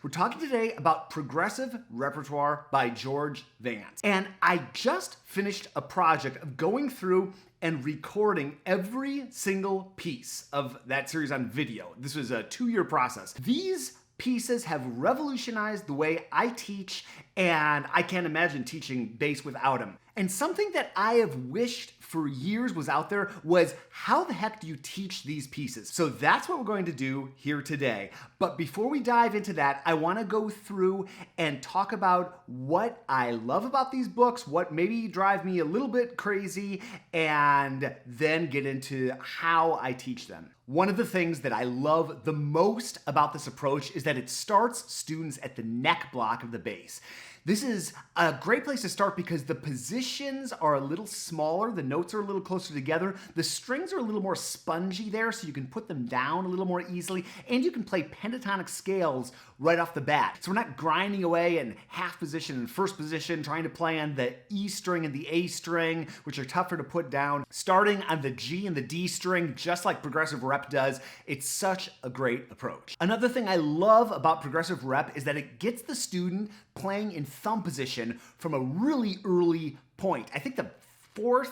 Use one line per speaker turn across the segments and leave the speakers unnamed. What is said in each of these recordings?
We're talking today about Progressive Repertoire by George Vance. And I just finished a project of going through and recording every single piece of that series on video. This was a 2-year process. These pieces have revolutionized the way I teach, and I can't imagine teaching bass without them. And something that I have wished for years was out there was, how the heck do you teach these pieces? So that's what we're going to do here today. But before we dive into that, I want to go through and talk about what I love about these books, what maybe drive me a little bit crazy, and then get into how I teach them. One of the things that I love the most about this approach is that it starts students at the neck block of the bass. This is a great place to start because the positions are a little smaller, the notes are a little closer together, the strings are a little more spongy there so you can put them down a little more easily, and you can play pentatonic scales right off the bat. So we're not grinding away in half position and first position, trying to play on the E string and the A string, which are tougher to put down. Starting on the G and the D string, just like Progressive Rep does, it's such a great approach. Another thing I love about Progressive Rep is that it gets the student playing in thumb position from a really early point. I think the 4th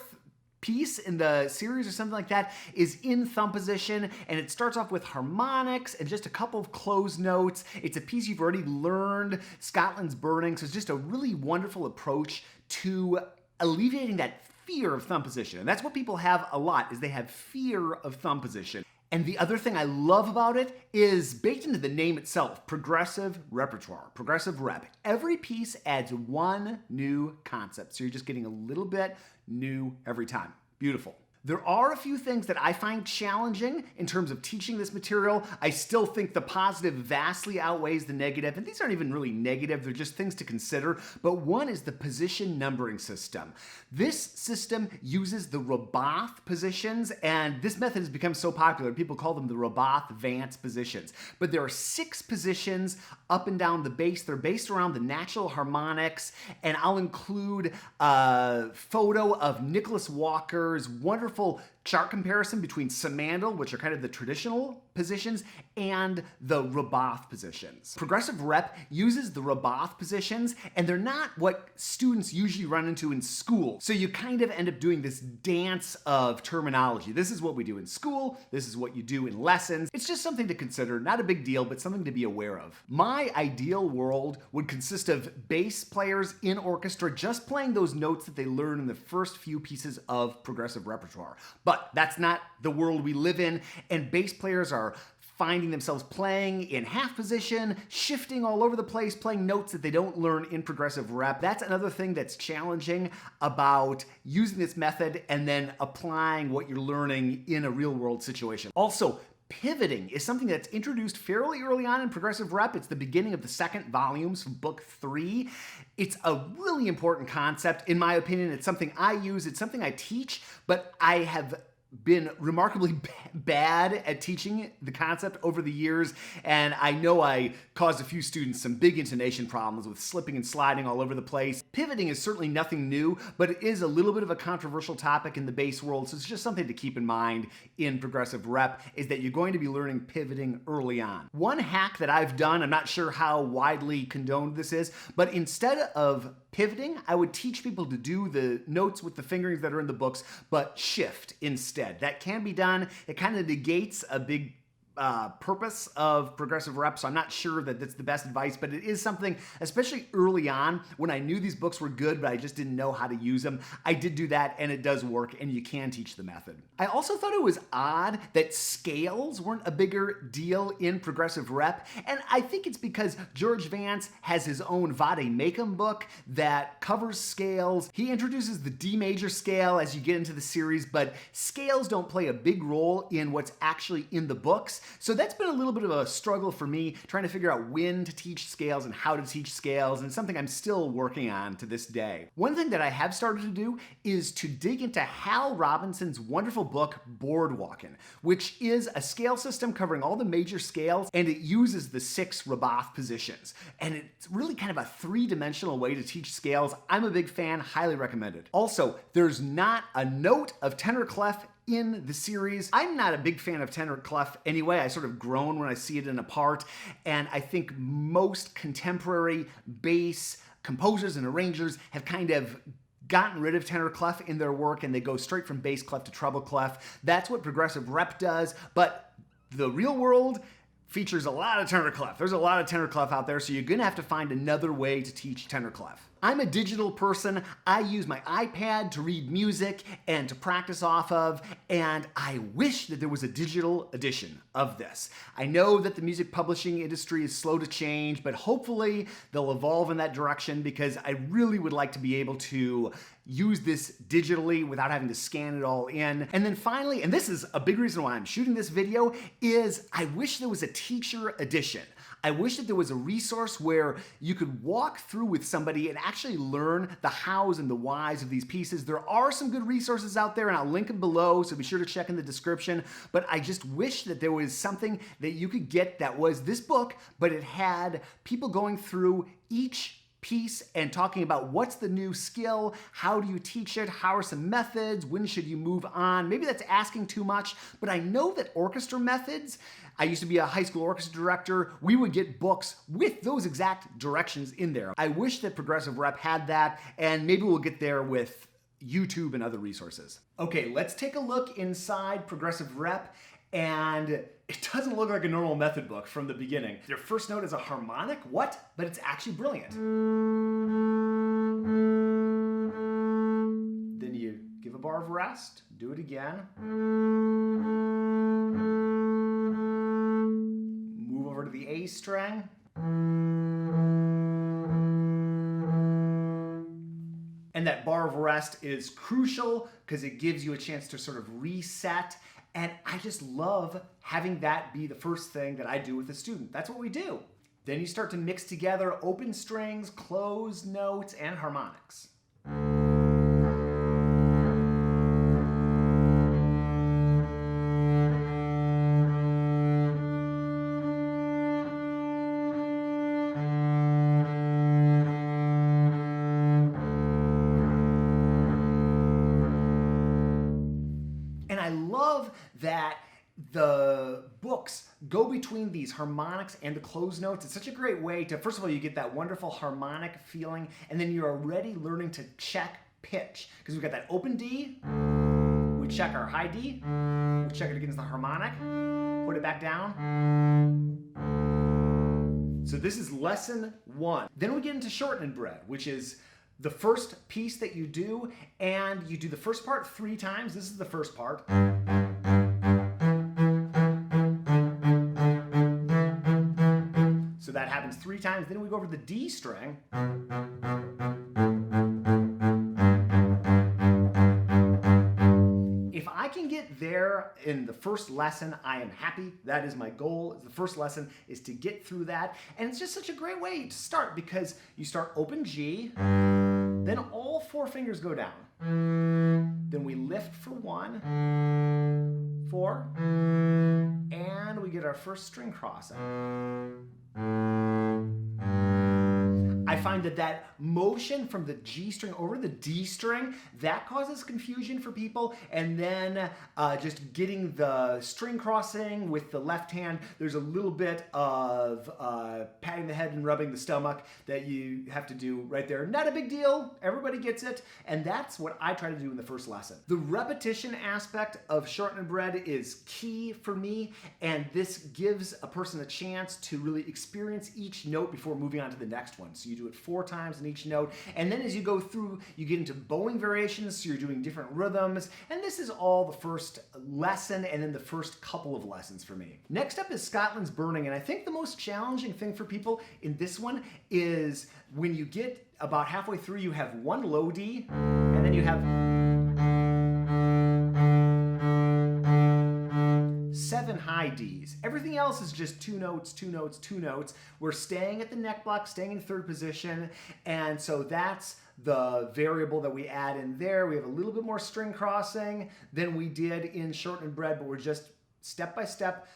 piece in the series or something like that is in thumb position, and it starts off with harmonics and just a couple of closed notes. It's a piece you've already learned, Scotland's Burning, so it's just a really wonderful approach to alleviating that fear of thumb position. And that's what people have a lot, is they have fear of thumb position. And the other thing I love about it is baked into the name itself, Progressive Repertoire, Progressive Rep. Every piece adds one new concept, so you're just getting a little bit new every time. Beautiful. There are a few things that I find challenging in terms of teaching this material. I still think the positive vastly outweighs the negative, and these aren't even really negative, they're just things to consider. But one is the position numbering system. This system uses the Roboth positions, and this method has become so popular, people call them the Roboth-Vance positions. But there are 6 positions up and down the bass. They're based around the natural harmonics, and I'll include a photo of Nicholas Walker's wonderful chart comparison between Samandal, which are kind of the traditional positions, and the Roboth positions. Progressive Rep uses the Roboth positions, and they're not what students usually run into in school. So you kind of end up doing this dance of terminology. This is what we do in school, this is what you do in lessons. It's just something to consider, not a big deal, but something to be aware of. My ideal world would consist of bass players in orchestra just playing those notes that they learn in the first few pieces of Progressive Repertoire. But that's not the world we live in, and bass players are finding themselves playing in half position, shifting all over the place, playing notes that they don't learn in Progressive Rep. That's another thing that's challenging about using this method and then applying what you're learning in a real world situation. Also, pivoting is something that's introduced fairly early on in Progressive Rep. It's the beginning of the 2nd volumes from book 3. It's a really important concept. In my opinion, it's something I use, it's something I teach, but I have been remarkably bad at teaching the concept over the years, and I know I caused a few students some big intonation problems with slipping and sliding all over the place. Pivoting is certainly nothing new, but it is a little bit of a controversial topic in the bass world, so it's just something to keep in mind in Progressive Rep, is that you're going to be learning pivoting early on. One hack that I've done, I'm not sure how widely condoned this is, but instead of pivoting, I would teach people to do the notes with the fingerings that are in the books, but shift instead. That can be done. It kind of negates a big purpose of Progressive Rep, so I'm not sure that that's the best advice, but it is something, especially early on, when I knew these books were good, but I just didn't know how to use them. I did do that, and it does work, and you can teach the method. I also thought it was odd that scales weren't a bigger deal in Progressive Rep, and I think it's because George Vance has his own Vade Mecum book that covers scales. He introduces the D major scale as you get into the series, but scales don't play a big role in what's actually in the books. So that's been a little bit of a struggle for me, trying to figure out when to teach scales and how to teach scales, and something I'm still working on to this day. One thing that I have started to do is to dig into Hal Robinson's wonderful book, Boardwalkin', which is a scale system covering all the major scales, and it uses the 6 Roboth positions. And it's really kind of a 3-dimensional way to teach scales. I'm a big fan, highly recommend it. Also, there's not a note of tenor clef in the series. I'm not a big fan of tenor clef anyway. I sort of groan when I see it in a part, and I think most contemporary bass composers and arrangers have kind of gotten rid of tenor clef in their work, and they go straight from bass clef to treble clef. That's what progressive rep does, but the real world features a lot of tenor clef. There's a lot of tenor clef out there, so you're gonna have to find another way to teach tenor clef. I'm a digital person. I use my iPad to read music and to practice off of, and I wish that there was a digital edition of this. I know that the music publishing industry is slow to change, but hopefully they'll evolve in that direction, because I really would like to be able to use this digitally without having to scan it all in. And then finally, and this is a big reason why I'm shooting this video, is I wish there was a teacher edition. I wish that there was a resource where you could walk through with somebody and actually learn the hows and the whys of these pieces. There are some good resources out there, and I'll link them below, so be sure to check in the description. But I just wish that there was something that you could get that was this book, but it had people going through each piece and talking about what's the new skill, how do you teach it, how are some methods, when should you move on. Maybe that's asking too much, but I know that orchestra methods, I used to be a high school orchestra director, we would get books with those exact directions in there. I wish that Progressive Rep had that, and maybe we'll get there with YouTube and other resources. Okay, let's take a look inside Progressive Rep, and it doesn't look like a normal method book from the beginning. Their first note is a harmonic, what? But it's actually brilliant. Then you give a bar of rest, do it again. Move over to the A string. And that bar of rest is crucial because it gives you a chance to sort of reset. And I just love having that be the first thing that I do with a student. That's what we do. Then you start to mix together open strings, closed notes, and harmonics. And I love that the books go between these harmonics and the closed notes. It's such a great way to, first of all, you get that wonderful harmonic feeling, and then you're already learning to check pitch. Because we've got that open D, we check our high D, we check it against the harmonic, put it back down. So this is lesson 1. Then we get into Shortening Bread, which is the first piece that you do, and you do the first part 3 times. This is the first part. So that happens 3 times. Then we go over the D string. If I can get there in the first lesson, I am happy. That is my goal. The first lesson is to get through that. And it's just such a great way to start, because you start open G, then all 4 fingers go down. Then we lift for 1, 4, and we get our first string crossing. I find that motion from the G string over the D string, that causes confusion for people. And then just getting the string crossing with the left hand, there's a little bit of patting the head and rubbing the stomach that you have to do right there. Not a big deal, everybody gets it. And that's what I try to do in the first lesson. The repetition aspect of Shortening Bread is key for me, and this gives a person a chance to really experience each note before moving on to the next one. So you do it 4 times in each note, and then as you go through, you get into bowing variations, so you're doing different rhythms, and this is all the first lesson and then the first couple of lessons for me. Next up is Scotland's Burning, and I think the most challenging thing for people in this one is when you get about halfway through, you have 1 low D, and then you have 7 high Ds. Everything else is just 2 notes, 2 notes, 2 notes. We're staying at the neck block, staying in 3rd position, and so that's the variable that we add in there. We have a little bit more string crossing than we did in Shortening Bread, but we're just step by step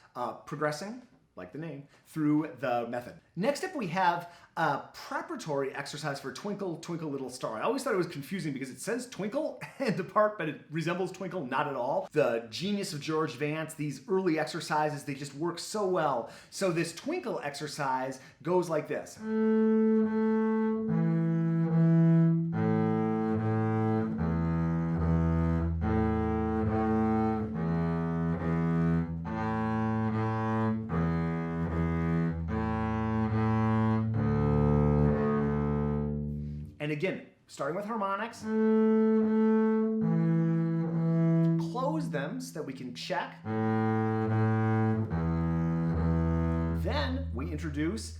progressing. like the name, through the method. Next up, we have a preparatory exercise for Twinkle, Twinkle Little Star. I always thought it was confusing because it says Twinkle in the part, but it resembles Twinkle not at all. The genius of George Vance, these early exercises, they just work so well. So this Twinkle exercise goes like this. And again, starting with harmonics, close them so that we can check. Then we introduce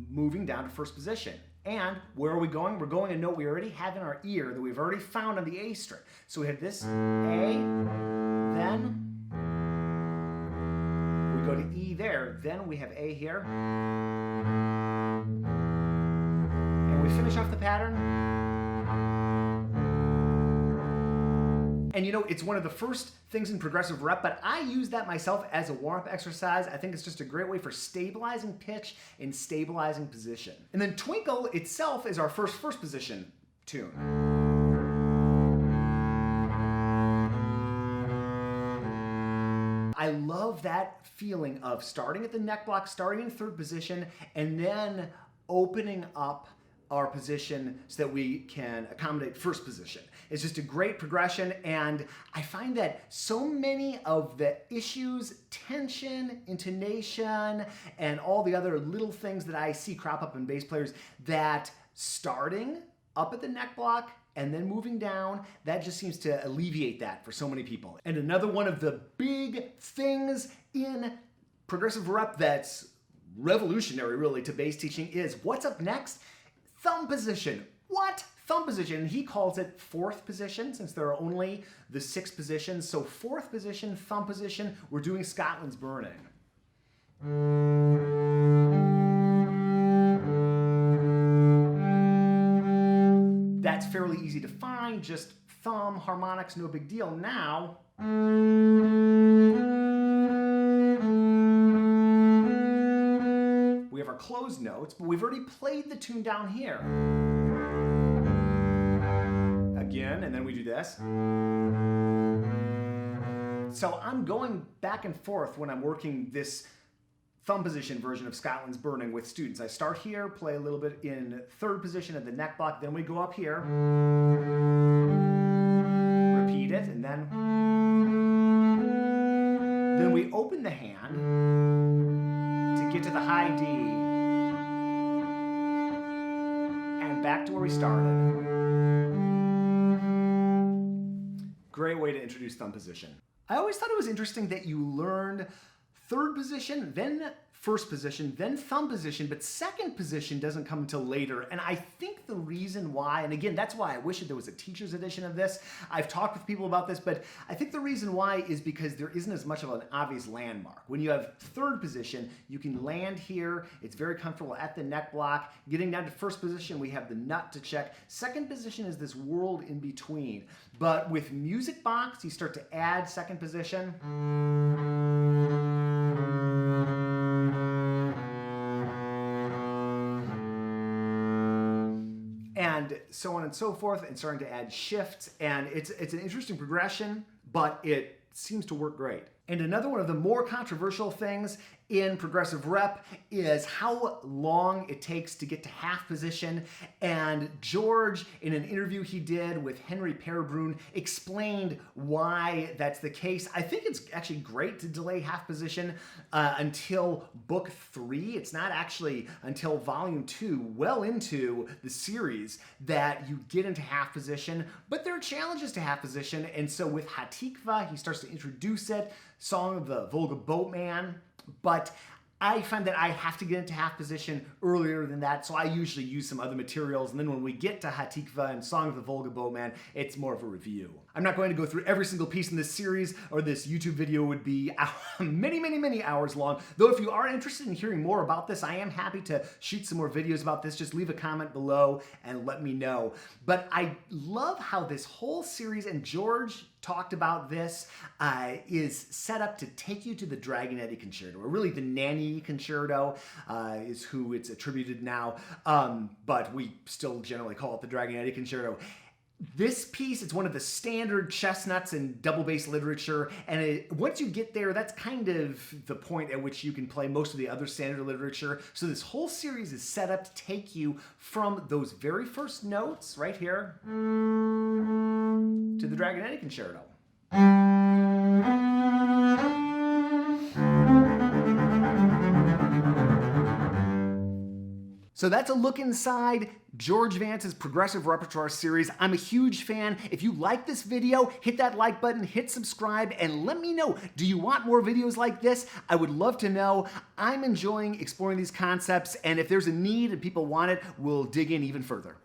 moving down to first position. And where are we going? We're going a note we already have in our ear that we've already found on the A string. So we have this A, then we go to E there, then we have A here. We finish off the pattern. And you know, it's one of the first things in progressive rep, but I use that myself as a warm-up exercise. I think it's just a great way for stabilizing pitch and stabilizing position. And then Twinkle itself is our first position tune. I love that feeling of starting at the neck block, starting in third position, and then opening up our position so that we can accommodate first position. It's just a great progression, and I find that so many of the issues, tension, intonation, and all the other little things that I see crop up in bass players, that starting up at the neck block and then moving down, that just seems to alleviate that for so many people. And another one of the big things in progressive rep that's revolutionary really to bass teaching is what's up next? Thumb position. What? Thumb position. And he calls it fourth position since there are only the 6 positions. So fourth position, thumb position, we're doing Scotland's Burning. That's fairly easy to find, just thumb, harmonics, no big deal. Now, we have our closed notes, but we've already played the tune down here. Again, and then we do this. So I'm going back and forth when I'm working this thumb position version of Scotland's Burning with students. I start here, play a little bit in third position at the neck block, then we go up here, repeat it, and then we open the hand to get to the high D and back to where we started. Great way to introduce thumb position. I always thought it was interesting that you learned third position, then first position, then thumb position, but second position doesn't come until later. And I think the reason why, and again, that's why I wish that there was a teacher's edition of this. I've talked with people about this, but I think the reason why is because there isn't as much of an obvious landmark. When you have third position, you can land here. It's very comfortable at the neck block. Getting down to first position, we have the nut to check. Second position is this world in between. But with music box, you start to add second position. And so on and so forth, and starting to add shifts. And it's an interesting progression, but it seems to work great. And another one of the more controversial things in progressive rep is how long it takes to get to half position. And George, in an interview he did with Henry Perbrun, explained why that's the case. I think it's actually great to delay half position until book 3. It's not actually until volume 2, well into the series, that you get into half position. But there are challenges to half position. And so with Hatikva, he starts to introduce it, Song of the Volga Boatman. But I find that I have to get into half position earlier than that, so I usually use some other materials, and then when we get to Hatikva and Song of the Volga Boatman, it's more of a review. I'm not going to go through every single piece in this series, or this YouTube video would be many hours long. Though if you are interested in hearing more about this, I am happy to shoot some more videos about this. Just leave a comment below and let me know. But I love how this whole series, and George talked about this, is set up to take you to the Dragonetti Concerto, or really the Nanny Concerto is who it's attributed now, but we still generally call it the Dragonetti Concerto. This piece, it's one of the standard chestnuts in double bass literature, and once you get there, that's kind of the point at which you can play most of the other standard literature. So this whole series is set up to take you from those very first notes, right here, to the Dragonetti Concerto. So that's a look inside George Vance's Progressive Repertoire series. I'm a huge fan. If you like this video, hit that like button, hit subscribe, and let me know, do you want more videos like this? I would love to know. I'm enjoying exploring these concepts, and if there's a need and people want it, we'll dig in even further.